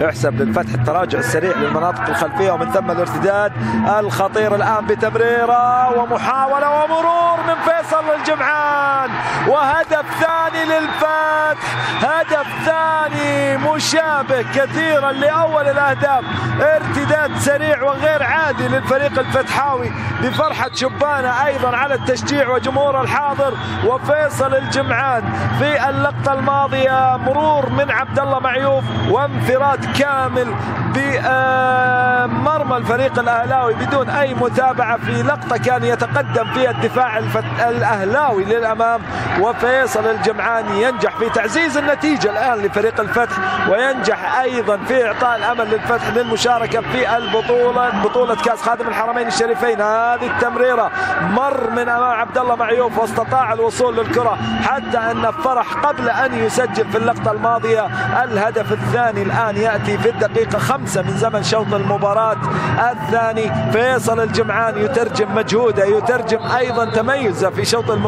يحسب للفتح التراجع السريع للمناطق الخلفيه ومن ثم الارتداد الخطير الان بتمريره ومحاوله ومرور من فيصل الجمعان، وهدف ثاني للفتح، هدف ثاني مشابه كثيرا لاول الاهداف. ارتداد سريع وغير عادي للفريق الفتحاوي بفرحه شبانه ايضا على التشجيع وجمهور الحاضر. وفيصل الجمعان في اللقطه الماضيه مرور من عبد الله معيوف وانفراد كامل بمرمى الفريق الاهلاوي بدون اي متابعه في لقطه كان يتقدم فيها الدفاع الاهلاوي للامام. وفيصل الجمعان ينجح في تعزيز النتيجه الان لفريق الفتح، وينجح ايضا في اعطاء الامل للفتح للمشاركه في بطوله كاس خادم الحرمين الشريفين. هذه التمريره مر من امام عبد الله معيوف واستطاع الوصول للكره حتى ان فرح قبل ان يسجل في اللقطه الماضيه الهدف الثاني. الآن يأتي في الدقيقة 5 من زمن شوط المباراة الثاني. فيصل الجمعان يترجم مجهوده، يترجم أيضا تميزه في شوط المباراة.